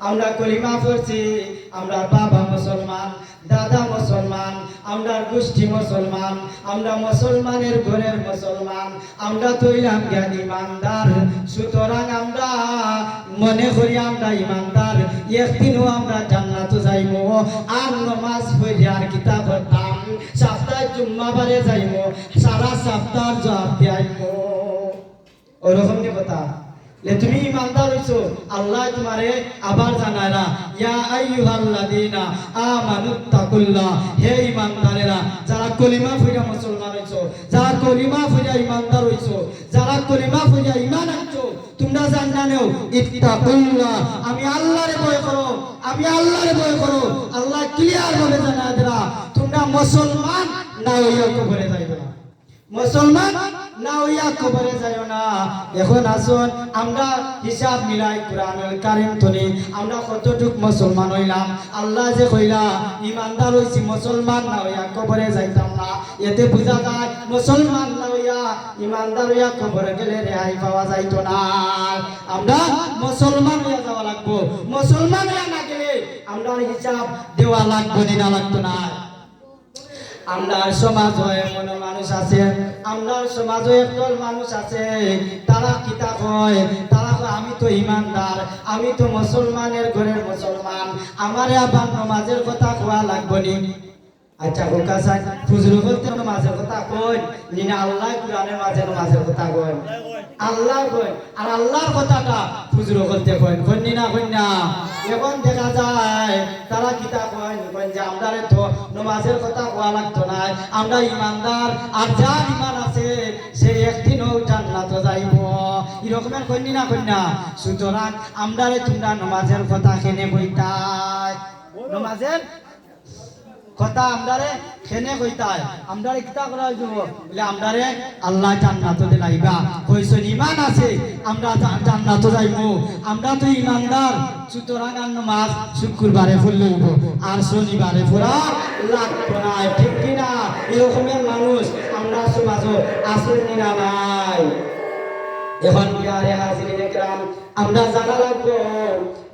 আমরা কলিমা পড়ছি, আমরা বাবা মুসলমান, দাদা মুসলমান, আমরা গোষ্ঠী মুসলমান, আমরা মুসলমানের ঘরের মুসলমান, আমরা তৈলাম জ্ঞান ইমানদার। সুতরাং আমরা মনে করি আমরা ইমানদার, একদিনও আমরা জান্নাত যাইব। আর নমাজ পড়ি আর কিতাব পড়তাম, সপ্তাহে জুম্মাবারে যাইব, সারা সপ্তাহ জবাব দিয়াইব। ওরকম কি কথা? তুমি ইমানদার হইছো, আল্লাহ তোমারে আবার জানায়রা, ইয়া আইয়ুহাল্লাযীনা আমানুত্তাকুল্লাহ, হে ইমানদারেরা, যারা কলিমা পড়া মুসলমান হইছো, যারা কলিমা পড়া ইমানদার হইছো, যারা কলিমা পড়া ঈমান আনছো, তোমরা জানা নাও ইত্তাকুল্লাহ, আমি আল্লাহরে ভয় করো, আমি আল্লাহরে ভয় করো। আল্লাহ ক্লিয়ার ভাবে জানায় দেরা, তোমরা মুসলমান না হইয়া কবরে যাইবে না, মুসলমান না হইয়া কবরে যাইও না। এখন আসুন আমরা হিসাব মিলাই কোরআনুল কারীম তনি আমরা কতটুক মুসলমান হইলাম। আল্লাহ যে কইলা ইমানদার হইছি, মুসলমান না হইয়া কবরে যাইতাম না, এতে বুঝা যায় মুসলমান না হইয়া ইমানদার হইয়া কবরে গেলে রেহাই পাওয়া যাইতো না। আমরা মুসলমান হইয়া যাওয়া লাগবো, মুসলমান হইয়া না গেলে আমরা হিসাব দেওয়া লাগবো না, লাগতো না। আমরা সমাজ এমন মানুষ আছে, আমরা সমাজে একদল মানুষ আছে, তারা কিতা কয়, তারা কয় আমি তো ইমানদার, আমি তো মুসলমানের ঘরের মুসলমান, আমারে আবার নমাজের কথা কোয়া লাগবো নি। আচ্ছা বোকা সাই ফুজুর বলতে নমাজের কথা কই নিনা, আল্লাহ কোরআনের মাঝে নমাজের কথা কই, আল্লাহ কই, আর আল্লাহর কথাটা ফুজুর বলতে কই কই না কই না। এখন দেখা যায় তারা কিতা কয় যে আমরা তো নমাজের কথা কোয়া লাগতো না, আমরা ইমানদার, আর যার ইমান আছে সে একদিনও জান্নাতে যাইব, এরকমের কই না কই না। সুতরাং আমরা তোমরা নমাজের কথা কেনে কইতাই, নমাজের কথা আমরারে খেনে কইতাই, আমরারে কিতা করা হইব বলে আমরারে আল্লাহ জান্নাতে দিলাইবা। কইছেন ইমান আছে আমরা জান্নাতে যাইবো, আমরা তো ইমানদার। সুতরাং আর নামাজ শুক্রবারে পড়লেইব আর শনিবারে পড়া লাগতো না, ঠিক কি না? এরকমের মানুষ আমরা সমাজে আছে না নাই? এখন প্রিয় হাজিরিন کرام, আমরা জানা লাগবো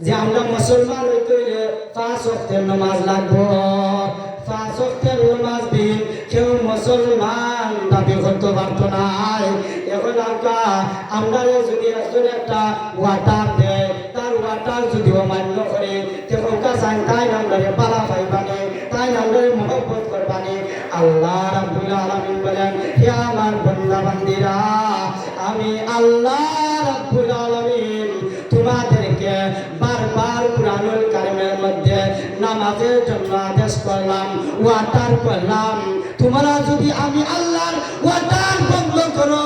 যে আমরা মুসলমান হইতে হইলে 5 ওয়াক্তের নামাজ লাগবো। 5 ওয়াক্তের নামাজ বিন কেউ মুসলমান দাবি করতে পারতো না। এখন আমরা যদি একজন একটা ওয়াটার দেয়, তার ওয়াটার যদি অমান্য করে তখন কাছাই তাই আমরা পালা পাইবানে, তাই আমরা মহব্বত করবানে। আল্লাহ রাব্বুল আলামিন বলেন, হে আমার বান্দা বান্দিরা, আমি আল্লাহ রাব্বুল আলামিন তোমাদেরকে বারবার কুরআনুল কারীমের মধ্যে নামাজের জন্য আদেশ করলাম, ওয়াটার করলাম। তোমরা যদি আমি আল্লাহর ওয়াটার ভঙ্গ করো,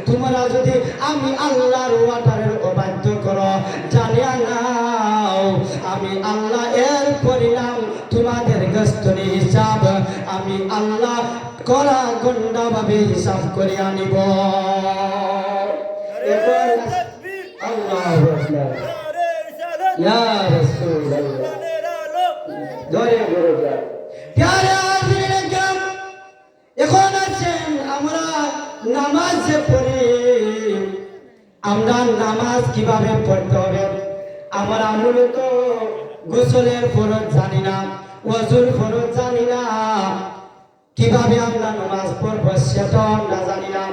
তোমরা যদি আমি আল্লাহর ওয়াটারের অবাধ্য করো, জানিয়া নাও আমি আল্লাহ এর পরিণাম তোমাদের গস্তনি হিসাব আমি আল্লাহ করা গন্ডা ভাবে হিসাব করে আনিব। আল্লাহু আকবার, ইয়া রাসূলুল্লাহ, জয় গুরুদেব। প্যারে হাজিরিন کرام, এখন আছেন আমরা নামাজ যে পড়ি, আমরা নামাজ কিভাবে পড়তে হবে, আমরা মূলত গোসলের ফরজ জানি না, ওযুর ফরজ জানি না, কিভাবে আমরা নামাজ পড়ব সেটা আমরা জানি না।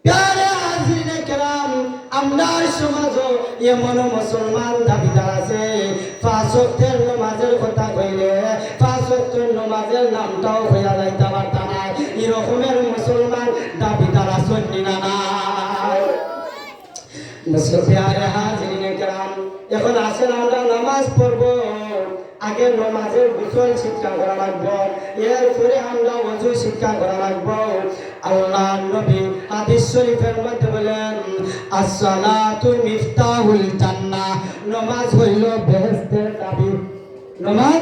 প্যারে হাজিরিন کرام, আমরা সমাজে এমন মুসলমান দাবিদার আছে, 5 ওয়াক্তের নামাজের কথা কইলে 5 ওয়াক্তের নামাজের নামটাও হইয়া যাইতে পারতা না, এরকমের মুসলমান দাবিদার আছেন না নাই? প্যারে হাজিরিন کرام, এখন আসেন আমরা নামাজ পড়ব, আগে নামাজের গোসল শিক্ষা করা লাগবে, এরপরে আমরা ওযু শিক্ষা করা লাগবে। আল্লাহ নবী হাদিস শরীফের মধ্যে বলেন, as-salatu miftahul জান্নাহ, নামাজ হইল বেহেশতের চাবি, নামাজ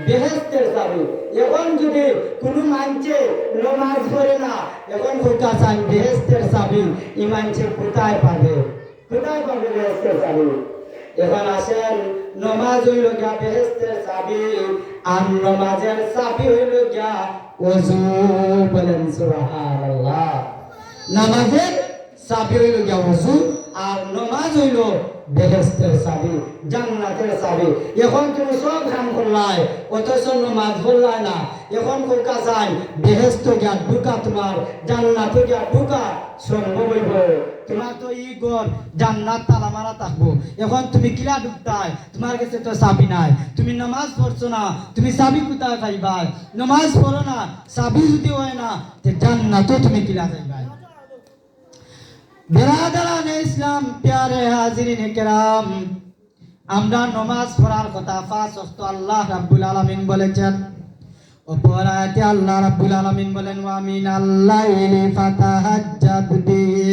বেহেশতের চাবি। এখন যদি কোনো মানছে নামাজ পড়ে না, এখন কোথা চান বেহেশতের চাবি, এই মানছে কোথায় পাবে, কোথায় পাবে বেহেশতের চাবি? এখন আসেন নামাজ হইল গিয়া বেহেশতের চাবি, আর নামাজের চাবি হইল গিয়া ওযু। বলেন সুবহানাল্লাহ। নামাজের চাবি হইল গিয়া ওযু, আর নামাজ হইল বেহেশতের চাবি, জান্নাতের চাবি। এখন তুমি সব কাম করলাই, অথচ নামাজ পড়লাই না। এখন কোকা চাই বেহেশত গিয়া ঢুকা, তোমার জান্নাত গিয়া ঢুকা সম্ভব হইব? তোমার তো ই ঘর জান্নাত তালা মারা থাকবো, এখন তুমি কিলা ঢুকতাই? তোমার কাছে তো চাবি নাই, তুমি নামাজ পড়ছো না, তুমি চাবি কোথায় পাইবাই? নামাজ পড়ো না, চাবি যদি হয় না, তে জান্নাতও তুমি কিলা যাইবাই? বেরাদারানে ইসলাম, প্যারে হাজিরিন কেরাম, আমরা নামাজ পড়ার কথা 5 ওয়াক্ত আল্লাহ রাব্বুল আলামিন বলেছেন। অপর আয়াতে আল্লাহ রাব্বুল আলামিন বলেন, ওয়া মিনাল লাইলি ফাতাহাজ্জাদ বিহি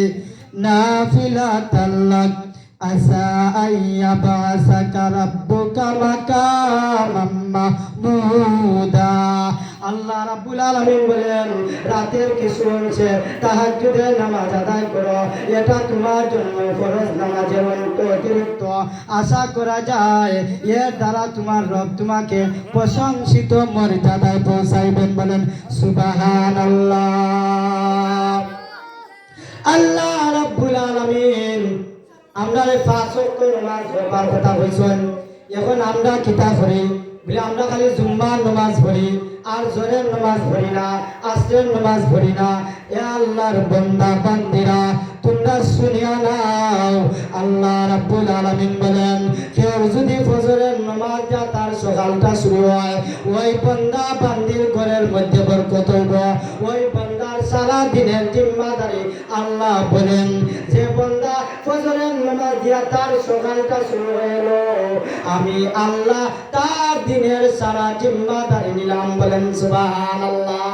নাফিলাতাল লাক আসা আইয়াবাসাকা রাব্বুকা মাকামাম মাহমুদা। আল্লাহ রাব্বুল আলামিন বলেন, রাতের কিছু অংশে তাহাজ্জুদের নামাজ আদায় করো, এটা তোমার জন্য ফরজ নামাজের অতিরিক্ত। আশা করা যায় এর দ্বারা তোমার রব তোমাকে প্রশংসিত মর্যাদায় পৌঁছাইবেন। বলেন সুবহানাল্লাহ। আল্লাহ রাব্বুল আলামিন আমরা 5 ওয়াক্ত নামাজ পড়ার কথা বলছেন। এখন আমরা কিতা করি বলে আমরা খালি জুম্মার নামাজ পড়ি, আর জোরের নামাজ পড়ি না, আসরের নামাজ পড়ি না। এ আল্লাহর বান্দা বান্দিরা, তোমরা শুনিয়া নাও, আল্লাহ রাব্বুল আলামিন বলেন, কেউ যদি ফজরের নামাজ যা তার সকালটা শুরু হয়, ওই বান্দা বান্দির ঘরের মধ্যে বরকত হইব, ওই বান্দার সারা দিনের জিম্মাদারি। আল্লাহ বলেন, যে বান্দা ফজরের নামাজ দিয়া তার সকালটা শুরু হইল, আমি আল্লাহ তার দিনের সারা জিম্মাদারি নিলাম। বলেন সুবহানাল্লাহ।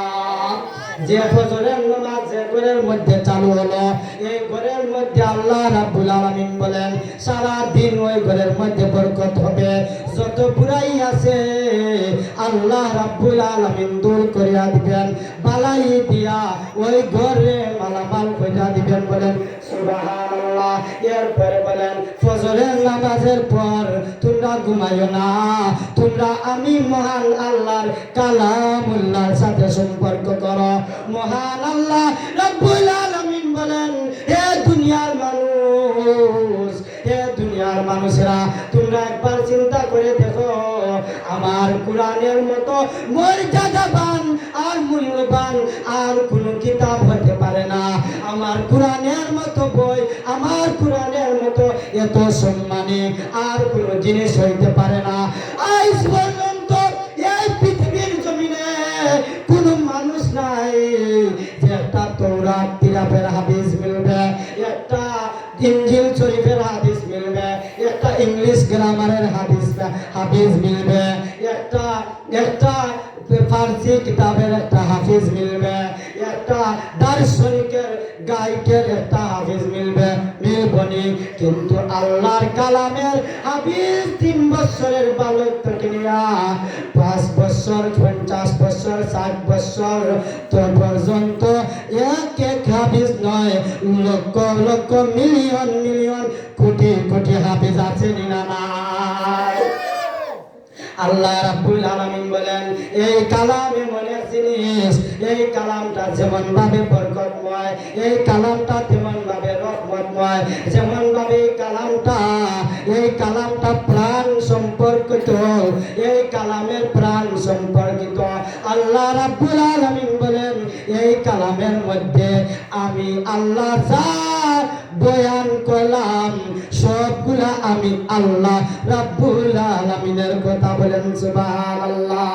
যে ফজরের নামাজ যে ঘরের মধ্যে চালু হলো, এই ঘরের মধ্যে আল্লাহ রাব্বুল আলামিন বলেন সারা দিন ওই ঘরের মধ্যে বরকত হবে। যত বুরাই আছে আল্লাহ রাব্বুল আলামিন দূর করিয়া দিবেন, বালাই দিয়া ওই ঘরে মালামাল কইরা দিবেন। বলেন সুবহানাল্লাহ। এরপরে বলেন, ফজরের নামাজের পর তোমরা ঘুমাইও না, তোমরা আমি মহান আল্লাহর কালামুল্লাহর সাথে সম্পর্ক করো। মহান আল্লাহ রাব্বুল আলামিন বলেন, হে দুনিয়ার মানুষ, হে দুনিয়ার মানুষেরা, তোমরা একবার চিন্তা করে দেখো, আমার কোরআনের মতো মর্যাদাবান আর মূল্যবান আর কোন কিতাব হতে পারে না। আমার কোরআনের মতো বই, আমার কোরআনের মতো এত সম্মানী আর কোন জিনিস হইতে পারে না। আজ পর্যন্ত এই পৃথিবীর জমিনে কোন মানুষ নাই যে একটা তৌরাত তিলাফের হাদিস মিলবে, একটা ইনজিল শরীফের হাদিস মিলবে, একটা ইংলিশ গ্রামারের হাদিস মিলবে, একটা ফার্সি কিতাবের একটা হাফিজ মিলবে, একটা দার্শনিকের গাইডের একটা হাফিজ মিলবে, মিলবনি। কিন্তু আল্লাহর কালামের হাফিজ 3 বছরের বালক থেকে নিয়া 5 বছর, 50 বছর, 60 বছর তো পর্যন্ত এক হাফিজ নয়, লক্ষ লক্ষ মিলিয়ন মিলিয়ন কোটি কোটি হাফিজ আছে না নাই? আল্লাহ রাব্বুল আলামিন বলেন, এই কালাম এমন এক জিনিস, এই কালামটা যেমন ভাবে বরকতময়, এই কালামটা তেমন ভাবে রহমতময়, যেমন ভাবে এই কালামটা প্রাণ সম্পর্কিত, এই কালামের প্রাণ সম্পর্কিত। আল্লাহ রাব্বুল আলামিন বলেন, এই কালামের মধ্যে আমি আল্লাহ যা বয়ান করলাম সবগুলা আমি আল্লাহ রাব্বুল আলামিনের কথা। বলেন সুবহানাল্লাহ।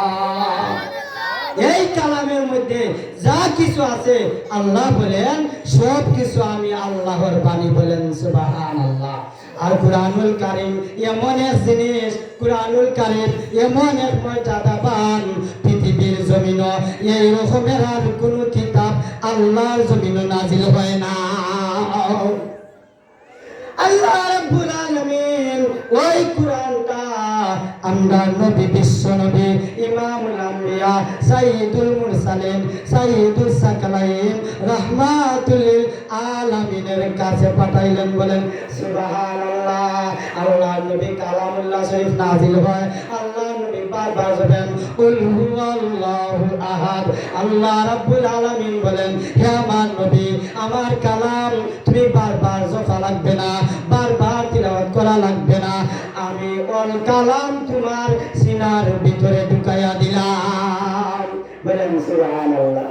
এই কালামের মধ্যে যা কিছু আছে আল্লাহ বলেন সব কিছু আমি আল্লাহর বাণী। বলেন সুবহানাল্লাহ। আর কুরআনুল কারীম এমন এক জিনিস, কুরআনুল কারীম এমন এক মর্যাদাবান, পৃথিবীর জমিন এই রকমের আর কোন কিতাব আল্লাহর জমিনে নাজিল হয় না। আল্লাহ রাব্বুল আলামিন ওই কুরআনটা আমরা নবী, বিশ্ব নবী, ইমামুল আম্বিয়া, সাইয়্যিদুল মুরসালিন, সাইয়্যিদুস সাকালাইন, রাহমাতুল লিল আলামিনের কাছে পাঠাইলেন। বলেন সুবহানাল্লাহ। আল্লাহ নবী কালামুল্লাহ শরীফ নাজিল হয়, আল্লাহ নবী বারবার বলেন কুল হুয়াল্লাহু আহাদ। আল্লাহ রাব্বুল আলামিন বলেন, হে আমার নবী, আমার কালাম তুমি বারবার জফা লাগবে না, বারবার তিলাওয়াত করা লাগবে না, আমি অল কালাম তোমার সিনার ভিতরে ঢুকাইয়া দিলাম। বলেন সুবহানাল্লাহ।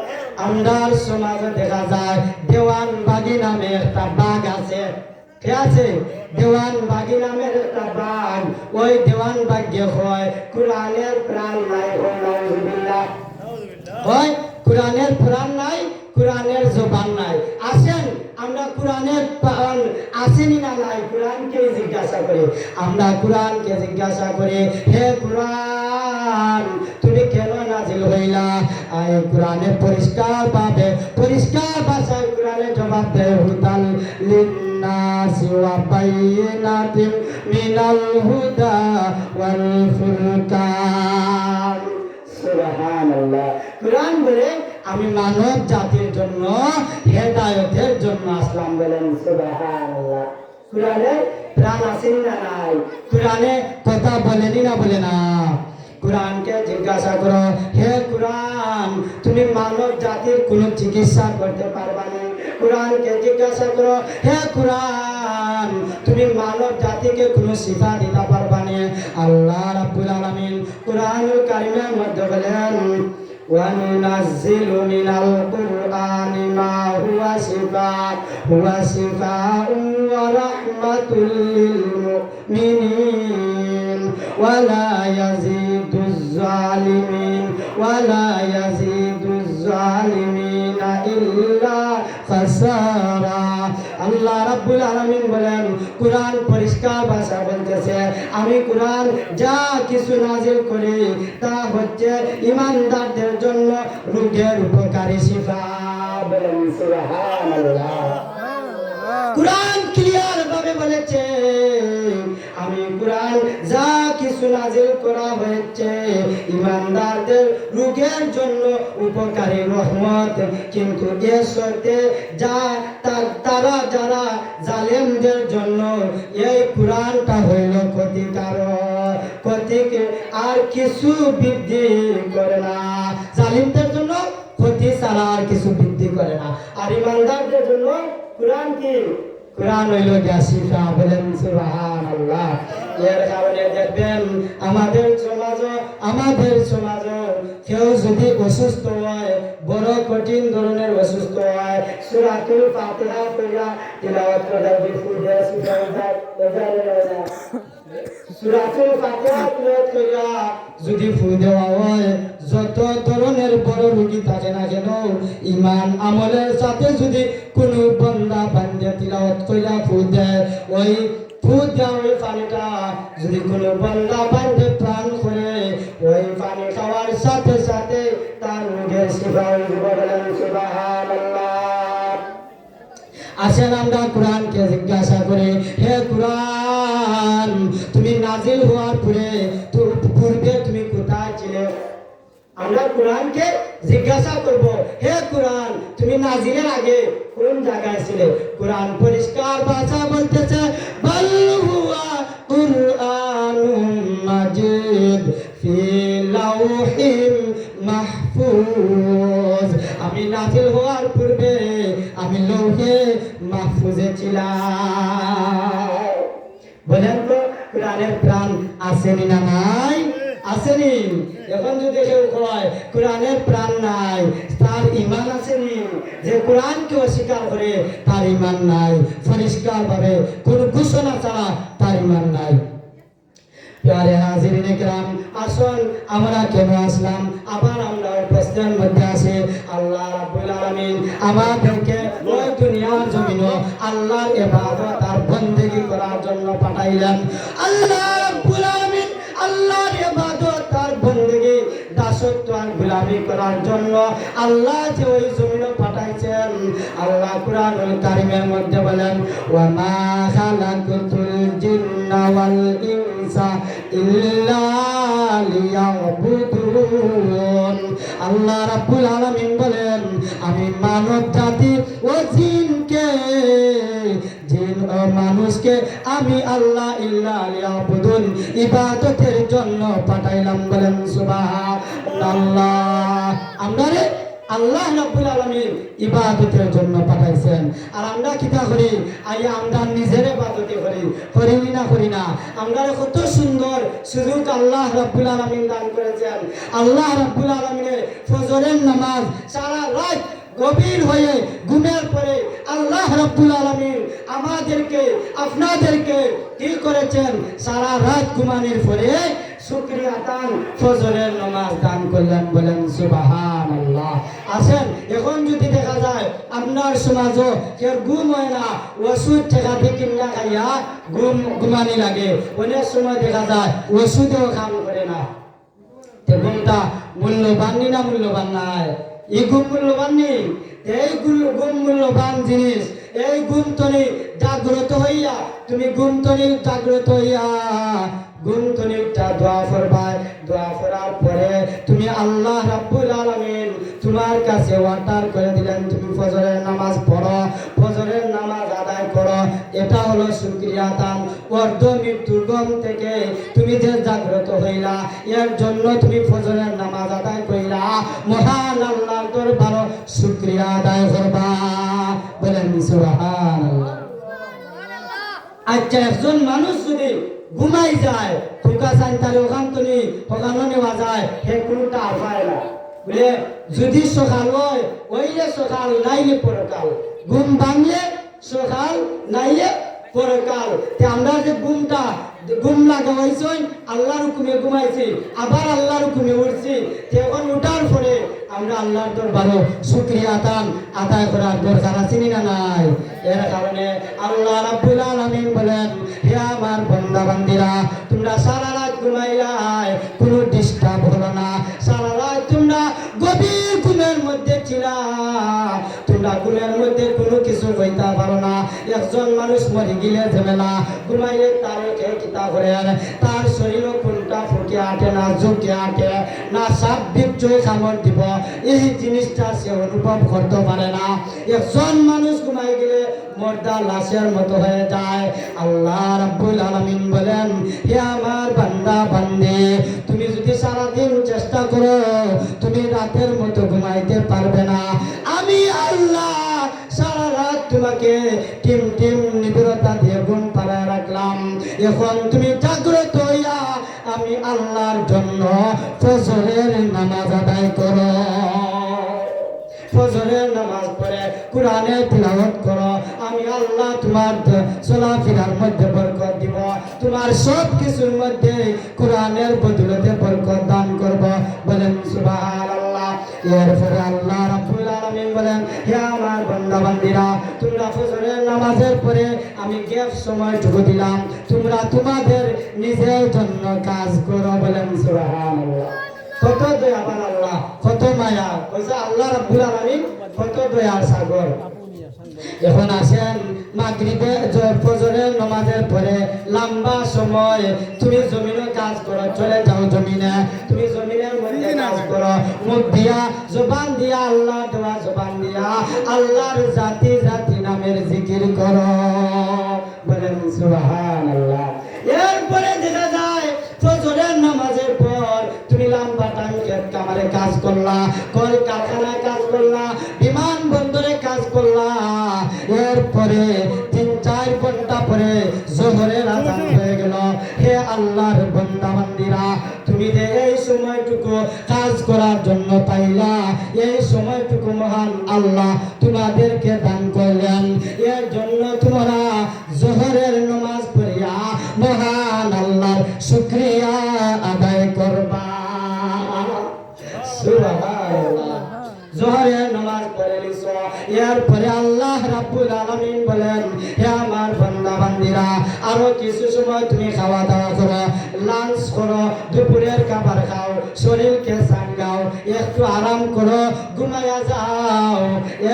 আমরার সমাজে দেখা যায় দেওয়ান বাগি নামে একটা বাঘ আছে। কে আছে? দেওয়ান বাগি নামের একটা বাঘ। ওই দেওয়ান বাঘে হয় কোরআনের প্রাণ নাই। ওই কোরআনের প্রাণ নাই, কোরআনের জবান নাই। আসেন আমরা কোরআনের প্রাণ আসেনি না নাই, কোরআনকে জিজ্ঞাসা করি। আমরা কোরআনকে জিজ্ঞাসা করি, হে কোরআন তুমি কেন নাজিল হইলা? এই কোরআনে পরিষ্কার ভাবে পরিষ্কার ভাষায় কোরআনে জবাব দেয়, হুদাল লিন্নাসি ওয়া বাইয়িনাতিন মিনাল হুদা ওয়াল ফুরকান। সুবহানাল্লাহ। কোরআন বলে আমি মানব জাতির জন্য হেদায়েতের জন্য আসলাম। বলেন সুবহানাল্লাহ। কোরআনে প্রাণ আসেনি না নাই, কোরআনে কথা বলেনি না বলে না। কোরআনকে জিজ্ঞাসা করো, হে কোরআন তুমি মানব জাতির কোনো চিকিৎসা করতে পারবা না। কোরআনকে জিজ্ঞাসা করো, হে কোরআন তুমি মানব জাতিকে কোনো শিফা দিতে পারবা না। আল্লাহ রাব্বুল আলামিন কোরআনুল কারীমের মধ্যে বলেন, وَنُنَزِّلُ مِنَ الْقُرْآنِ مَا هُوَ شِفَاءٌ وَرَحْمَةٌ لِّلْمُؤْمِنِينَ وَلَا يَزِيدُ الظَّالِمِينَ إِلَّا خَسَارًا। আল্লাহ রাব্বুল আলামিন বলেন, কোরআন পরিষ্কার ভাষা বলতেছে, আমি কোরআন যা কিছু নাজিল করি তা হচ্ছে ঈমানদারদের জন্য রোগের উপকারী শিফা। বলেন সুবহানাল্লাহ। কোরআন ক্লিয়ার ভাবে বলেছে, আমি কোরআন যা কিছু নাজিল করা হয়েছে ঈমানদারদের রোগের জন্য উপকারী রহমত। কিন্তু এর শর্তে তারা যারা জালেমদের জন্য এই কোরআনটা হইল ক্ষতিকারক, ক্ষতিকে আর কিছু বৃদ্ধি করে না। জালিমদের জন্য ক্ষতি ছাড়া আর কিছু বৃদ্ধি করে না। আর ঈমানদারদের জন্য কোরআন কি? কোরআন হইল শিফা। বলেন সুবহানাল্লাহ। এর কারণে দেখবেন আমাদের সমাজ কেউ যদি অসুস্থ হয়, বড় কঠিন ধরনের অসুস্থ হয়, সূরাতুল ফাতিহা পড়া তিলাওয়াত করে বিফুদে সূরাতুল ফাতিহা তিলাওয়াত কইরা যদি ফু দেওয়া হয়, যত ধরনের বড় রোগী থাকে না কেন, ঈমান আমলের সাথে যদি কোনো বান্দা বান্দা তিলাওয়াত কইরা ফু দেয়, ওই ফু দেওয়া ওই পানিটা যদি কোনো বান্দা বান্দা প্রাণ করে, ওই পানি খাওয়ার সাথে সাথে তার রোগের শিফা হয়ে যাবে। বলেন সুবহানাল্লাহ। আসেন আমরা কোরআনকে জিজ্ঞাসা করি, হে কোরআন তুমি নাজিল হওয়ার পূর্বে তুমি কোথায় ছিলে? আমরা কোরআনকে জিজ্ঞাসা করব, হে কোরআন তুমি নাজিলের আগে কোন জায়গায় ছিলে? কোরআন পরিষ্কার ভাষা বলতেছে, বাল হুয়া কুরআনুম মাজিদ ফি লাউহিম মাহফুজ। আমি নাজিল হওয়ার পূর্বে আমি লৌহে মাহফুজে ছিলাম। বলেন তো কোরআনের প্রাণ আসেনি না নাই? আসেনি। এখন যদি কেউ কয় কোরআনের প্রাণ নাই, তার ঈমান আসেনি। যে কোরআনকে অস্বীকার করে তার ঈমান নাই, পরিষ্কার ভাবে কোন ঘোষণা ছাড়া তার ঈমান নাই। প্যারে হাজিরিনে কিরাম, আসুন আমরা কেন আসলাম? আবার আমরা প্রশ্নের মধ্যে আছি। আল্লাহ রাব্বুল আলামিন আমাদেরকে ওই দুনিয়ার জমিনে আল্লাহর ইবাদত আর বন্দেগী করার জন্য পাঠাইলেন। আল্লাহ রাব্বুল আলামিন আল্লাহর ইবাদত আর বন্দেগী, দাসত্ব আর গোলামি করার জন্য আল্লাহ যে ওই জমিনে পাঠাইছেন। আল্লাহ কুরআনুল কারীমের মধ্যে বলেন, ওয়া মা খালাকাতুল জিন্না ওয়াল ইনসা ইল্লা লিয়াবুদুন। আল্লাহ রাব্বুল আলামিন বলেন, আমি মানব জাতি ও জিনকে, জিন ও মানুষকে আমি আল্লাহ ইল্লা লিয়াবুদুন ইবাদতের জন্য পাঠাইলাম। বলেন সুবহানাল্লাহ। আমরা আল্লাহ রাব্বুল আলামিন ইবাদতের জন্য পাঠাইছেন। আর আমরা কিতা করি, আইয়া আমরা নিজের ইবাদতে করি না। আমরা কত সুন্দর সুযোগ আল্লাহ রাব্বুল আলামিন দান করেছেন। আল্লাহ রাব্বুল আলামিনের ফজরের নামাজ সারা রাত গভীর হয়ে ঘুমের পরে আল্লাহ রাব্বুল আলামিন আমাদেরকে আপনাদেরকে কি করেছেন, সারা রাত ঘুমানোর পরে শুকরিয়া দান ফজরের নামাজ দান করলেন। বলেন সুবহানাল্লাহ। আসেন এখন যদি দেখা যায় আপনার সমাজও কেউ ঘুম হয় না, ওষুধ ঠেকাতে কিনা খাইয়া ঘুমানি লাগে, অনেক সময় দেখা যায় ওষুধেও কাম করে না। ঘুমটা মূল্যবান না মূল্যবান নাই? এই ঘুম মূল্যবান নেই? এই ঘুম মূল্যবান জিনিস। এই ঘুম তনি জাগ্রত হইয়া তুমি জাগ্রত হইয়া ঘুমতনিটা দোয়া করবা। দোয়া করার পরে তুমি আল্লাহ রাব্বুল আলামিন তোমার কাছে ওয়াটার করে দিলেন, তুমি ফজরের নামাজ পড়ো, ফজরের নামাজ আদায় করো। এটা হলো শুকরিয়া দান। অর্ধ মৃত্যুর ঘুম থেকে তুমি যে জাগ্রত হইলা, এর জন্য তুমি ফজরের নামাজ আদায় কইরা মহান আল্লাহর দরবারে শুকরিয়া আদায় করবা। বলেন সুবহানাল্লাহ। আচ্ছা, একজন মানুষ যদি ঘুমাই যায়, ফুকা চান তাহলে ওখান তুমি ওখানে নেওয়া যায়, সে কোনটা পায় না। বলে যদি সকাল হয় ওইলে সকাল, নাইলে পরকাল। ঘুম ভাঙলে সকাল, নাইলে পরকাল। আমরা যে ঘুম লাগা হয়েছে আল্লাহর হুকুমে ঘুমাইছি, আবার আল্লাহর হুকুমে উঠছি, এখন উঠার পরে আমরা আল্লাহর দরবারে শুকরিয়া আদায় করার দরকার আছে না নাই? এর কারণে আল্লাহ রাব্বুল আলামিন বলেন, হে আমার বান্দা বান্দিরা, তোমরা সারা রাত ঘুমাইলাই, কোনো ডিস্টার্ব হলো না। সারা রাত তোমরা গভীর ঘুমের মধ্যে ছিলা, তোমরা ঘুমের মধ্যে কোনো কিছু কইতে পারো না। একজন মানুষ মরে গেলে ঝামেলা, ঘুমাইলে তার চিন্তা করেন, তার শরীরও কোনটা ফুটে আটে না, ঝুঁকে আটে না, সাপ বিপচয় কামড় দিব, এই জিনিসটা সে অনুভব করতে পারে না। একজন মানুষ ঘুমাই গেলে মর্দা লাশের মতো হয়ে যায়। আল্লাহ রাব্বুল আলামিন বলেন, হে আমার বান্দা বান্দি, তুমি যদি সারাদিন চেষ্টা করো, তুমি রাতের মতো ঘুমাইতে পারবে না। আমি আল্লাহ সারা রাত তোমাকে টিম নিবিড়তা দিয়ে ঘুম পাড়ায় রাখলাম। এখন তুমি জাগ্রত হইয়া আমি আল্লাহর জন্য ফজরের নামাজ আদায় করো। ফজরের নামাজ পড়ে কোরআনের তিলাওয়াত করো। আমি আল্লাহ তোমার চলাফেরার মধ্যে বরকত দিব, তোমার সব কিছুর মধ্যে কোরআনের বদলতে বরকত দান করব। বলেন সুবহানাল্লাহ। এরপরে আল্লাহ রাব্বুল আলামিন বলেন, হে আমার বান্দা বান্দিরা, তোমরা ফজরের নামাজের পরে আমি গ্যাপ সময়টুকু দিলাম, তোমরা তোমাদের নিজের জন্য কাজ করো। বলেন সুবহানাল্লাহ। কত দয়াবান আল্লাহ, কত মায়া। বলছে আল্লাহ রাব্বুল আলামিন কত দয়ার সাগর। এখন আসেন মাগরিবে ফজরের নামাজের পরে লম্বা সময় তুমি জমিনে কাজ করো, চলে যাও জমিনে, তুমি জমিনের মধ্যে কাজ করো, মুখ দিয়া জবান দিয়া আল্লাহ দেওয়া জবান দিয়া আল্লাহর জাতি নামের জিকির করো। বলেন সুবহানাল্লাহ। এরপরে দেখা যায় ফজরের নামাজের পর তুমি লম্বা টাইম কামারে কাজ করলা, কল কারখানায় কাজ করলা, বিমান বন্দরে কাজ করলা। এরপরে 3-4 ঘন্টা পরে জোহরের আযান হয়ে গেল। হে আল্লাহর বান্দা বান্দিরা, তুমি যে এই সময়টুকু কাজ করার জন্য পাইলা, এই সময়টুকু মহান আল্লাহ তোমাদেরকে দান করলেন। এর জন্য তোমরা জোহরের নামাজ পড়িয়া মহান আল্লাহর শুকরিয়া আদায় করবা। সুবহানাল্লাহ। জোহরের নামাজ পড়ে লিছো, এরপরে আল্লাহ রাব্বুল আলামিন বলেন, হে আমার বান্দা বান্দিরা, আরো কিছু সময় তুমি খাওয়া দাওয়া করো, লাঞ্চ করো, দুপুরের খাবার খাও, শরীরকে সাঙ্গাও, একটু আরাম করো, ঘুমায়া যাও।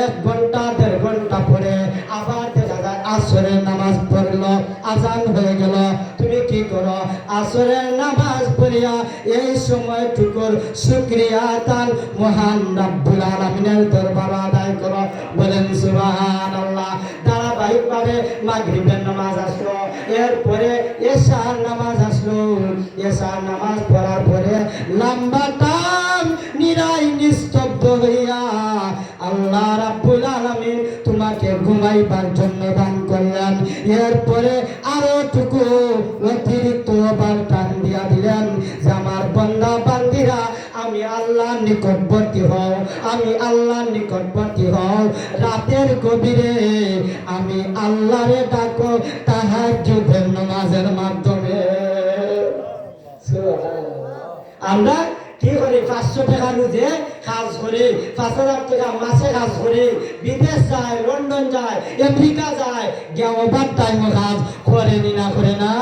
1 ঘন্টা 1.5 ঘন্টা পরে আবার দেখা যায় আসরের নামাজ পড়লো, আজান হয়ে গেল। তুমি কি করো? আসরের নামাজ পড়িয়া এই সময়টুকুর শুকরিয়া দান মহান রাব্বুল আলামিনের দরবারে আদায় করো। বলেন সুবহানাল্লাহ। ধারাবাহিকভাবে মাগরিবের নামাজ আসলো, এরপরে এশার নামাজ আসলো। এশার নামাজ পড়ার পরে লম্বা টাইম নিস্তব্ধ হইয়া তোবার টান দিয়া দিলেন যে আমার বান্দা বান্দিরা আমি আল্লাহর নিকটবর্তী হও, আমি আল্লাহর নিকটবর্তী হও। রাতের গভীরে আমি আল্লাহরে ডাকো তাহাজ্জুদের নামাজের মাধ্যমে। আমরা কি করি 500 টাকা রোজে কাজ করি, 5000 টাকা মাসে কাজ করি, বিদেশ যায়, লন্ডন যায়, আমেরিকা যায়, গিয়ে ওভার টাইম কাজ করে নি না করে না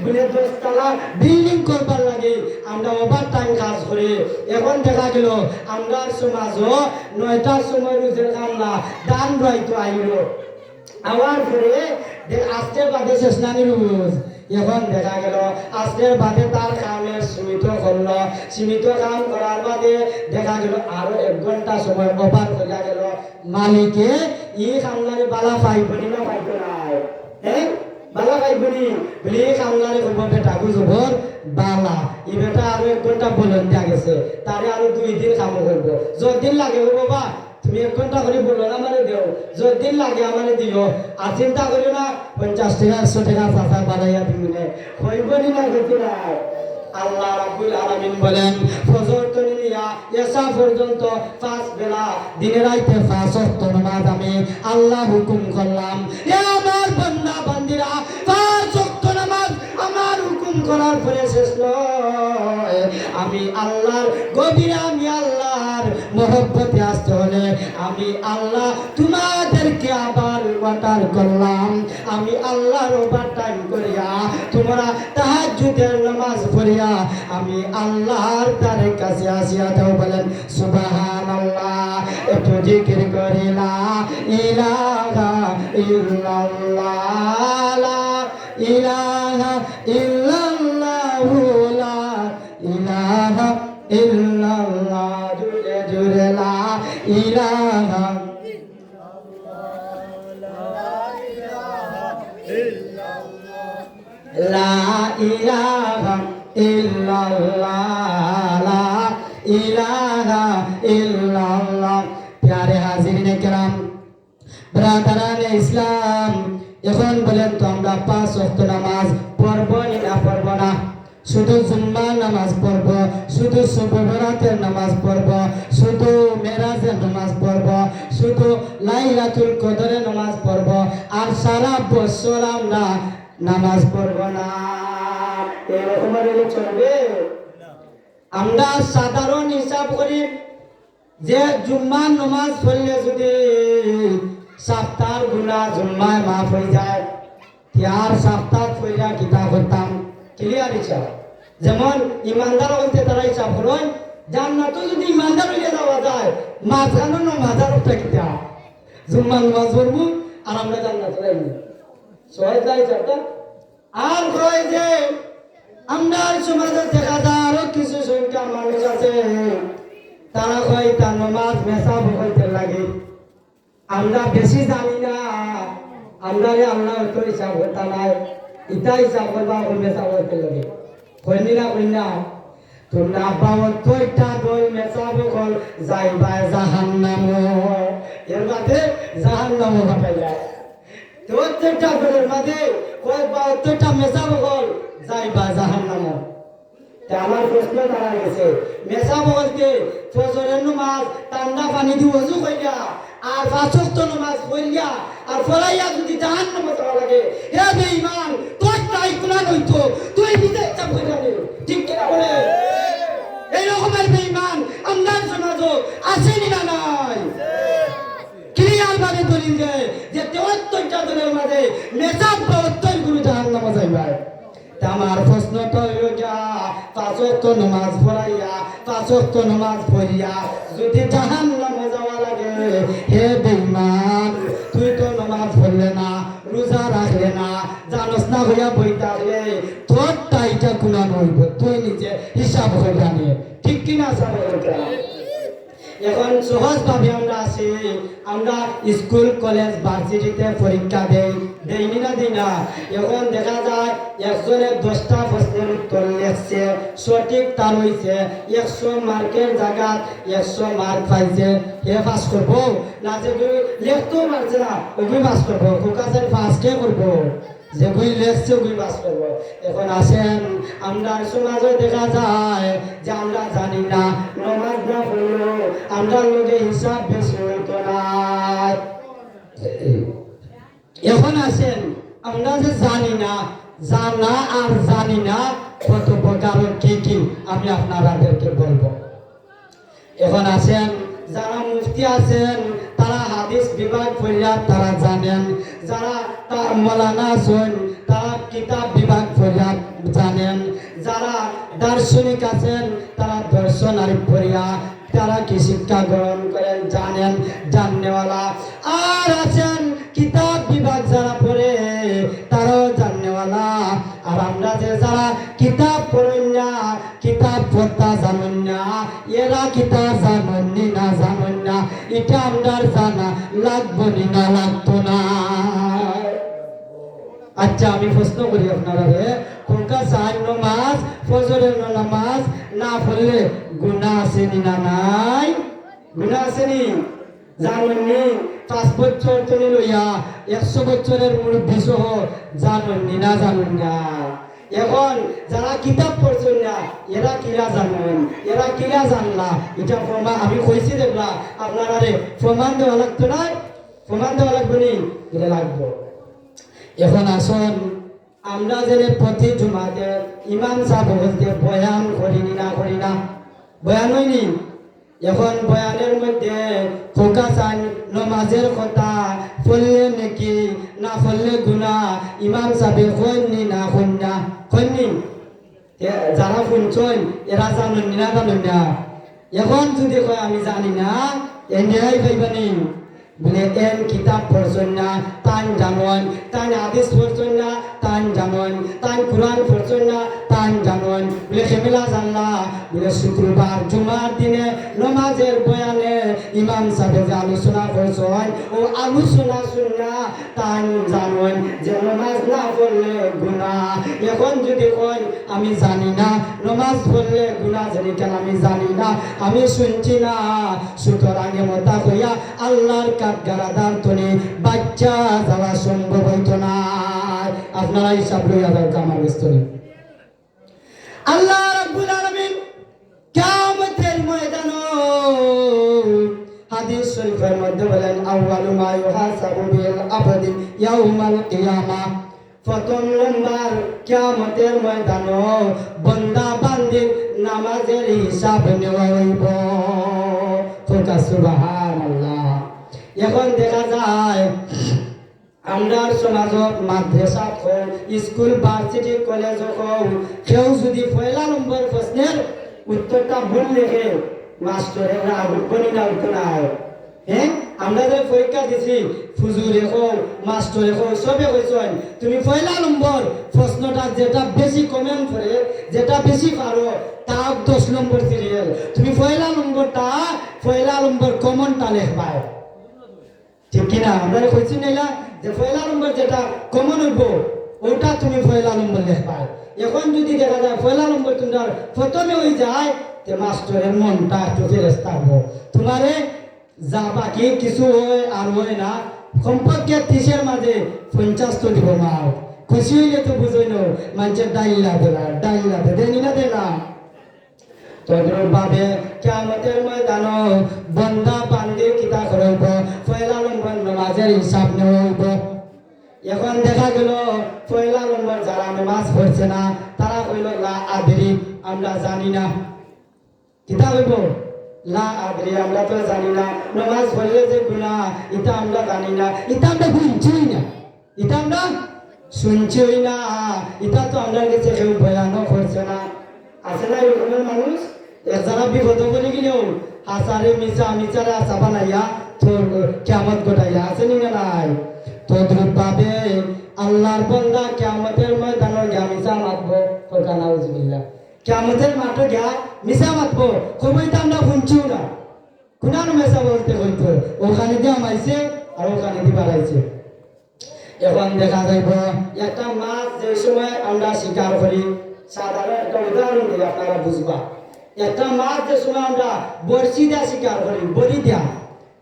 বলে 10 তলা বিল্ডিং করবার লাগে আমরা ওভার টাইম কাজ করি। এখন দেখা গেল আমরা সমাজও 9টার সময় রোজের কামলা দান রইতো আইল আমার পরে আজকে বাদে শেষ নানি রোজ। এখন দেখা গেল আজকের বাদে তার কামের সীমিত কাম করার বাদে দেখা গেল আরো 1 ঘন্টা সময় ওভার হইয়া গেল। মালিকে ই কামলারে বালা পাইবনি না পাইতো নাই, হ্যাঁ বালা পাইবনি বলি কামলারে বলবো বেটা বুঝবর বালা ই বেটা আরো 1 ঘন্টা বলন দিয়া গেছে, তারে আরো 2 দিন কাম করবো, যতদিন লাগে ও বাবা তুমি 1 ঘন্টা করে বললো না মানে দেও, যতদিন লাগে আমারে দিও। আর চিন্তা করিও না 50 টাকা 100 টাকা চাচা বাড়াইয়া দিবনে হইবনি না গতি নাই। আল্লাহ রাব্বুল আলামিন বলেন ফজর থেকে নিয়া এশা পর্যন্ত 5 বেলা দিনে রাতে 5 ওয়াক্ত নামাজ আমি আল্লাহ হুকুম করলাম। এ আমার বান্দা বান্দিরা 5 ওয়াক্ত নামাজ আমার হুকুম করার পরে শেষ নয়। আমি আল্লাহর গভীরে আমি আল্লাহর মহব্বতে আসতে হলে আমি আল্লাহ তোমাদেরকে আবার ওয়াটার করলাম। আমি আল্লাহর ওভার টাইম করিয়া তোমরা তাহাজ্জুদের নামাজ পড়িয়া আমি আল্লাহর তার কাছে আসিয়া দাও। বলেন সুবহানাল্লাহ। একটু জিকির করি লা ইলাহা ইল্লাল্লাহ, লা ইলাহা ইল্লাল্লাহু, লা ইলাহা ইল্লাল্লাহ, জুড়ে জুড়ে লা ইলাহা লা ইলাহা ইল্লাল্লাহ, লা ইলাহা ইল্লাল্লাহ। প্যারে হাজিরিনে কেরাম, ব্রাদারানে ইসলাম, এখন বলেন তো আমরা 5 ওয়াক্ত নামাজ পড়ব না পড়ব না? শুধু জুম্মার নামাজ পড়ব, শুধু সুবহ রাতের নামাজ পড়ব, শুধু মেরাজের নামাজ পড়ব, শুধু লাইলাতুল কদরের নামাজ পড়ব, আর সারা বছর আমরা নামাজ পড়ব না? এরকম হলে চলবে? আমরা সাধারণ হিসাব করি যে জুম্মার নামাজ পড়লে যদি সপ্তাহের গুনাহ জুম্মায় মাফ হয়ে যায়, আর সপ্তাহ পড়িয়া কিতা করতাম? ক্লিয়ার হিসাব। যেমন ইমানদার হইতে তারা হিসাব করেন জান্নাতও যদি ইমানদার হইলে যাওয়া যায় মাঝখানো নামাজের উপরে কিতা জুম্মার নামাজ পড়বো আর আমরা জান্নাত যাইব সহজ যায় হিসাবটা। আর কয় যে আমরা সমাজে দেখা যায় আরো কিছু সংখ্যার মানুষ আছে তারা কয় তার নামাজ মেসাব হইতে লাগে। আমরা বেশি জানি না, আমরা আল্লাহ তো হিসাব হতা নাই, ইটা হিসাব করবা মেসাব হইতে লাগে কইনি না কইনা? তোমরা বাবতটা দই মেসাব কল যাইবা জাহান্নাম, এর বাদে জাহান্নাম হতে যায়। প্রত্যেকটা দলের মাঝে কয় বাবতটা মেসাব কল যাইবা জাহান্নাম। আমার প্রশ্ন দাঁড়া গেছে মেসাব বলতে ফজরের নামাজ ঠান্ডা পানি দিয়ে ওযু কইরা আর 5 ওয়াক্ত নামাজ পড়িয়া আর পড়াইয়া যদি জাহান্নামে যাওয়া লাগে, হে বেঈমান তোর তাই কুরআন হইতো তুই নিজে ইচ্ছা কইরা নে, ঠিক কি না বলে? এই রকমের বেঈমান আমরা সমাজে আসেনি না নাই? ক্লিয়ার ভাবে দলিল দেয় যে 73টা দলের মাঝে মেসাব 72 গুরু জাহান্নামে যাইবা। আমার প্রশ্নটা হইল যা 5 ওয়াক্ত নামাজ পড়াইয়া 5 ওয়াক্ত নামাজ পড়িয়া যদি জাহান্নামে যাওয়া লাগে, হে বেঈমান তুই তো নামাজ পড়লে না, রোজা রাখলে না, জানোস না হইয়া বই থাকলে তোর টাইটা কুনান হইব, তুই নিজে হিসাব হইয়া নিয়ে, ঠিক কিনা? এখন সহজ ভাবে আমরা আসি, আমরা স্কুল কলেজ ভার্সিটিতে পরীক্ষা দেইনি না দিই না। এখন দেখা যায় একজনে 10টা প্রশ্নের উত্তর লিখছে, সঠিক তার হইছে 100 মার্কের জায়গা 100 মার্ক পাইছে, হে পাস করবো না? যে লিখতেও পারছে না ওই পাস করবো, ফোকাসের পাস কে করবো? যেগুলি লেখছে ওগুলি বাস করবো। এখন আসেন, আমরা সমাজে দেখা যায় যে আমরা জানি না নমাজ না পড়লো আমরা লোকে হিসাব বেশি হইতো না। এখন আসেন, আমরা যে জানি না, জানা আর জানি না কত প্রকারের কি কি আমি আপনাদেরকে বলবো। এখন আসেন, যারা মুফতি আছেন তারা হাদিস বিভাগ পড়িয়া তারা জানেন, যারা তার মৌলানা আছেন তারা কিতাব বিভাগ পড়িয়া জানেন, যারা দার্শনিক আছেন তারা দর্শন আর পড়িয়া তারা কি শিক্ষা গ্রহণ করেন জানেন, জাননেওয়ালা। আর আছেন কিতাব বিভাগ যারা পড়ে তারাও জাননেওয়ালা। আর আমরা যে যারা কিতাব পড়েন না, কিতাব পড়তা জানেন না, এরা কিতাব জানেননি না জানেন না, এটা আমরা জানা লাগবো না লাগতো না। আচ্ছা আমি প্রশ্ন করি আপনারা, কোনটা চার নামাজ ফজরের নামাজ না পড়লে গুনাহ আসেনি না নাই? গুনাহ আসেনি? জানেননি? 5 বছর থেকে লইয়া 100 বছরের মুরব্বী সহ জানেননি না জানেন না? এখন যারা কিতাব পড়ছেন না এরা কিরা জানেন, এরা কিরা জানলা, এটা প্রমাণ আমি কইছি দেখলা আপনারা প্রমাণ দেওয়া লাগতো না? প্রমাণ দেওয়া লাগবে নি? এটা লাগবো। এখন আসুন, আমরা যে প্রতি জুমাতে ইমাম সাহেব বলতে বয়ান করিনি না করি না, বয়ান হয়নি। এখন বয়ানের মধ্যে ফোকাস আন নমাজের কথা, পড়লে নাকি না পড়লে গুনাহ, ইমাম সাহেব কইনি না কইনা কইনি, যারা শুনছেন এরা জানেন না জানেন না? এখন যদি কয় আমি জানি না, এনআই ভাইবানি বলে এন কিতাব পড়ছেন না তান জানেন, তান হাদিস পড়ছেন না তান জানেন, তান কোরআন পড়ছেন না তান জানেন, বলে কেমিলা জানলা, বলে শুক্রবার জুমার দিনে নমাজের বয়ানে ইমাম সাহেব যে আলোচনা করছেন ও আলোচনা শুননা তান জানেন যে নমাজ না পড়লে গুনাহ। এখন যদি কয় আমি জানি না নমাজ পড়লে গুনাহ, জানি কেন আমি জানি না, আমি শুনছি না, সুতরাং মতা কইয়া আল্লাহর কাঠগারাদার তনে বাচ্চা যাওয়া সম্ভব হইতো না। আপনারা হিসাব লইয়া যাও আমার স্তরে। আল্লাহ রাব্বুল আলামিন কিয়ামতের ময়দানে হাদিস শরীফের মধ্যে বলেন আউয়ালু মা ইউহাসাবু বিল আবদি ইয়াউমাল কিয়ামা, প্রথম নম্বর কিয়ামতের ময়দানে বান্দা বান্দির নামাজের হিসাব নেওয়া হইব। সুবহানাল্লাহ। এখন দেখা যায় আমরা সমাজত মাদ্রাসা হোক, স্কুল ভার্সিটি কলেজ হোক, কেউ যদি পয়লা নম্বর প্রশ্নের উত্তরটা ভুল লেখে মাস্টারেরা বলি না উত্তর না। হ্যাঁ, আমরা যে পরীক্ষা দিছি ফুজুরে হোক মাস্টারে হোক সবে কইছেন তুমি পয়লা নম্বর প্রশ্নটা যেটা বেশি কমেন্ট করে যেটা বেশি পারো তা 10 নম্বর সিরিয়াল, তুমি পয়লা নম্বর কমনটা লেখবা। ঠিক কিনা? আমরা কইছি না যে পয়লা নম্বর যেটা কমন হইব ওটা তুমি পয়লা নম্বর লেখবা। এখন যদি দেখা যায় পয়লা নম্বর তোমার প্রথমে হয়ে যায় তে মাস্টারের মনটা একটু ফেরেস্তা হবো, তোমারে যা বাকি কিছু হয় আর হয় না, কমপক্ষে 30-এর মাঝে 50 তো দিব না। খুশি হইলে তো বুঝই না মানুষের ডাইলা দেনি না দেনা। তদ্রুপভাবে কিয়ামতের ময়দানে বান্দা বান্দি কিতা করব পয়লা নম্বর নামাজের হিসাব নেওয়া হইব। এখন দেখা গেল পয়লা নম্বর যারা নামাজ পড়ছে না তারা কইল লা আদরি, আমরা জানি না। কিতা হইব? লা আদরি, আমরা তো জানি না। নামাজ পড়লে যে গুনাহ এটা আমরা জানি না, এটা আমরা শুনছিই না, এটা আমরা শুনছিই না, এটা তো আমরা কাছে কেউ বয়ানও করছে না। আছে না এরকমের মানুষ? যারা বিপদ করে গেলেও আচারে মিচারে আশা বানাইয়া তোর কিয়ামত ঘটাইয়া আছে নি না নাই? তদ্রুপভাবে আল্লাহর বান্দা কিয়ামতের ময়দানে গিয়া মিছা মাতবো, কইতা নাউজুবিল্লাহ। কিয়ামতের মাঠে গিয়া মিছা মাতবো, কইতা আমরা শুনছিও না। কোনার মেসা বলতে হইতো ওখানে দিয়ে আমাইছে আর ওখানে দিয়ে বাড়াইছে। এখন দেখা যাইব একটা মাছ যে সময় আমরা শিকার করি, সাধারণ একটা উদাহরণ দিই আপনারা বুঝবা। একটা মাছ যে সময় আমরা বড়শি দিয়া শিকার করি, বড়ি দিয়া,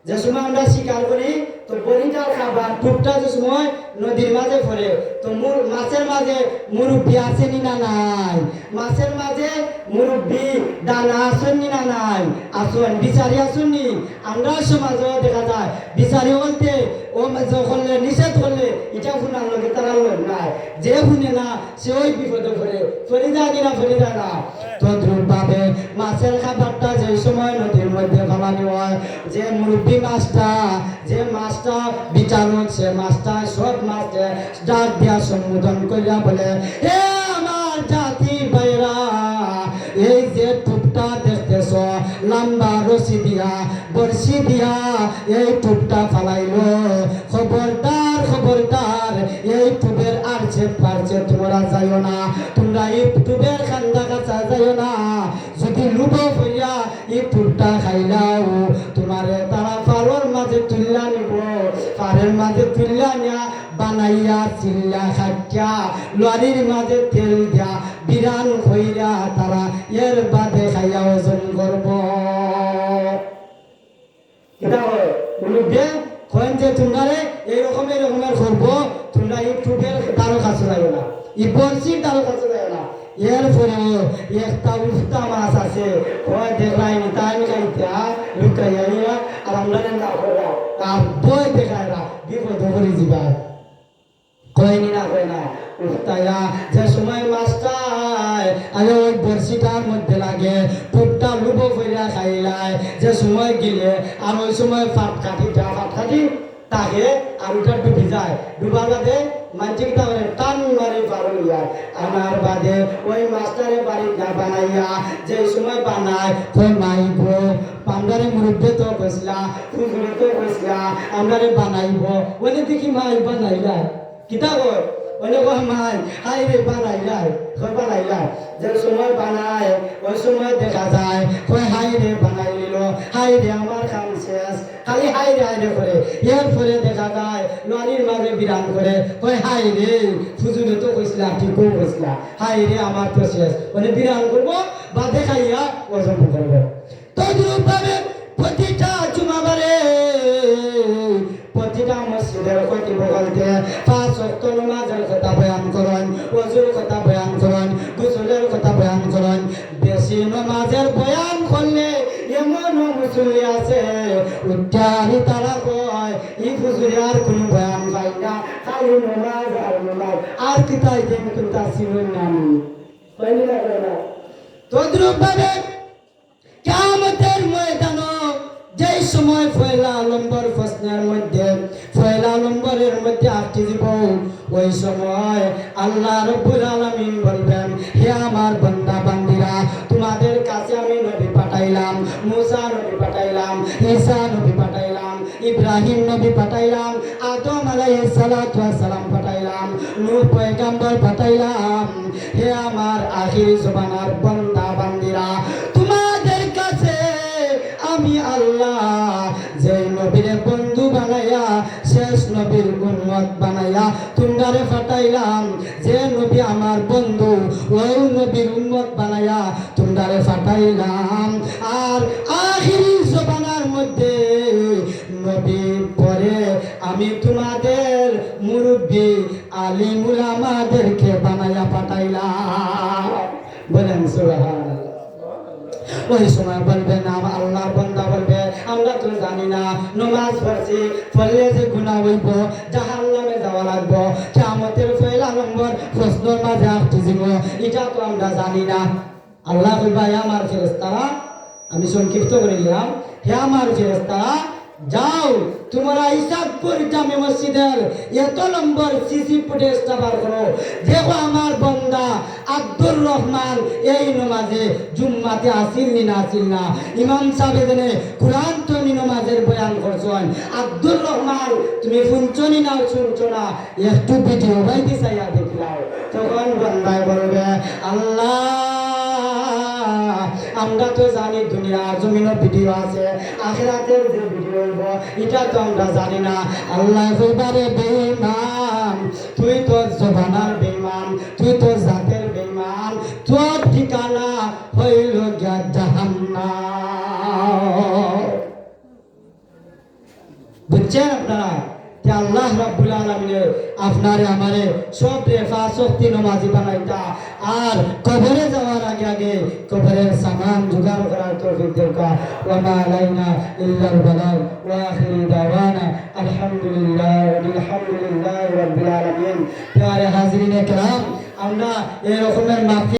যে সময় আমরা শিকার করি তো বড়িটার খাবার টুকটা যে সময় নদীর মাঝে পড়ে তো মাছের মাঝে মুরব্বী আসেনি না নাই, মাছের মাঝে মুরব্বী দানা আসেনি না নাই, আসুন বিচারি আসুননি। আমরা সমাজও দেখা যায় বিচারি বলতে ও করলে নিষেধ করলে এটা শুনার লোকে তারা লোক নাই, যে শুনে না সে ওই বিপদে পড়ে ফেরে যায় কিনা ফেরে যায় না। তদ্রুপ ভাবে মাছের খাবারটা যে সময় নদীর মধ্যে ফেলানি হয়, যে মুরব্বী মাছটা যে মাছটা বিচারক সে মাছটা সব মাছকে ডাক দিয়া সম্বোধন করিয়া বলে, হে আমার জাতি ভাইরা, এই যে টুপটা দেখতেছ লম্বা রশি দিয়া বর্ষি দিয়া এই টুপটা ফালাইলো, খবরদার খবরদার এই টুবের আরছে পারছে তোমরা যাইও না, তোমরা এই টুবের খান্দা কাছা যাইও না। যদি লুব হইয়া এই টুবটা খাইলাও তোমারে তারা পারোর মাঝে তুল্লা নিব, পারের মাঝে তুল্লা নিয়া বানাইয়া চিল্লা খাটিয়া লরির মাঝে তেল দিয়া বিরান হইয়া তারা এর বাদে খাইয়া ওজন করব। এটা হয় মুরব্বী কয়েন যে তোমরা এরকম এরকমের করবো, তোমরা এই টুবের দ্বারো কাছে যাইও না, এই বর্ষির দ্বারো কাছে যাইও না। এরপরেও একটা উফতা মাছ আছে হয় দেখলাইনি তাই খাইতে লুকাইয়া আর আমরা না করা তার বই দেখায় না বিপদ করে যাবা কয়নি না কয় না উফতায়া যে সময় মাছটা আরে ওই বর্ষিটার মধ্যে লাগে টুকটা লুবো কইরা খাইলাই, যে সময় গিলে আর ওই সময় ফাট কাটি তাকে আর ওটা ডুবি যায়, ডুবার বাদে মানসিক তাহলে টান মারি পারল যায়। আমার বাদে ওই মাস্টারে বাড়ি না বানাইয়া যে সময় বানায় কই মাইব পান্ডারে মুরব্বী তো কইসলা ফুলগুলো তো কইসলা আমরারে বানাইব ওনে দেখি মাই বানাইলা কিতা কয় ওনে কয় মাই হাই রে বানাইলাই কই বানাইলাই, যে সময় বানায় ওই সময় দেখা যায় কই হাই রে বানাই নিল, হাই রে আমার কাম শেষ, খালি হাই রে করে। এরপরে দেখা যায় লরির মাঝে বিরাম করে কই হাই রে ফুজুরে তো কইসলা ঠিকও কইসলা, হাই রে আমার তো শেষ, মানে বিরাম করবো বা দেখাইয়া ওজন করবো। তদ্রুপ ভাবে প্রতিটা জুমাবারে প্রতিটা মসজিদের কর্তৃপক্ষকে 5 ওয়াক্ত নামাজের কথা বয়ান করেন, ওযুর কথা বয়ান করেন, গোসলের কথা বয়ান করেন। বেশি নামাজের বয়ান করলে এমন মুসল্লি আছে উদ্যানি তারা কয় এই হুজুরে আর কোন বয়ান পাই না, খালি নামাজ আর নামাজ আর কি তাই যেন কিন্তু আসিবেন না পাইনি না না। তদ্রুপ ভাবে কিয়ামতের ময়দানে যেই সময় পয়লা নম্বর প্রশ্নের মধ্যে পয়লা নম্বরের মধ্যে আটটি দিব, ওই সময় আল্লাহ রাব্বুল আলামিন বলবেন, হে আমার বান্দা বান্দীরা, তোমাদের কাছে আমি নবী পাঠাইলাম, মুসা নবী পাঠাইলাম, ঈসা নবী পাঠাইলাম, ইব্রাহিম নবী পাঠাইলাম, আদম আলাইহিস সালাতু ওয়াস সালাম পাঠাইলাম, নূহ পয়গম্বর পাঠাইলাম। হে আমার আখির জমানার বান্দা বান্দীরা, তোমাদের কাছে আমি আল্লাহ যে নবীর বন্ধু বানাইয়া শেষ নবীর উম্মত বানাইয়া তোমরারে পাঠাইলাম, যে নবী আমার বন্ধু ওই নবীর উম্মত বানাইয়া তোমরারে পাঠাইলাম। আর আখিরি জমানার মধ্যে নবী পরে আমি তোমাদের মুরব্বী আলিম উলামাদেরকে বানাইয়া পাঠাইলাম। বলেন সুবহানাল্লাহ। ওই সময় বলবে না আল্লাহর বান্দা বলবে আমরা তো জানি না নামাজ পড়ছি পড়লে যে গুনাহ হইব জাহান্নামে যাওয়া লাগবো, কিয়ামতের পয়লা নম্বর প্রশ্নের মাঝে আসতে যাব, এটা তো আমরা জানি না। আল্লাহ কইবা হে আমার ফেরেশতারা, আমি সংক্ষিপ্ত করে নিলাম, হে আমার ফেরেশতারা যাও তোমরা ইসাকপুর জামে মসজিদের এত নম্বর সিসি ফুটেজটা বার করো, দেখো আমার বান্দা আব্দুর রহমান এই নামাজে জুম্মাতে আসিল না আসিল না, ইমাম সাহেব এখানে কুরআন তুমি নামাজের বয়ান করছেন, আব্দুর রহমান তুমি শুনছনি না শুনছো না, একটু ভিডিও বাইতে চাইয়া দেখলাও। তখন বান্দায় বলবে আল্লাহ আমরা তো জানি দুনিয়া জমিনও ভিডিও আছে, আখিরাতের যে ভিডিও হইব এটা তো আমরা জানি না। আল্লাহ কইবারে বেঈমান, তুই তো জবানার বেঈমান, তুই তো জাতের বেঈমান, তোর ঠিকানা হইল জাহান্নাম। বুঝছেন আপনারা যে আল্লাহ রাব্বুল আলামিন আপনারে আমারে সব রেফা শক্তি নমাজি বানাইতা আর কবরে যাওয়ার আগে আগে কবরের সামান জোগাড় করার তৌফিক দেওয়া ওয়া মা আলাইনা ইল্লাল বালাগ ওয়া আখিরু দাওয়ানা আলহামদুলিল্লাহি রাব্বিল আলামিন। প্রিয় হাজিরিনে কেরাম, আমরা এই রকমের মাহফিল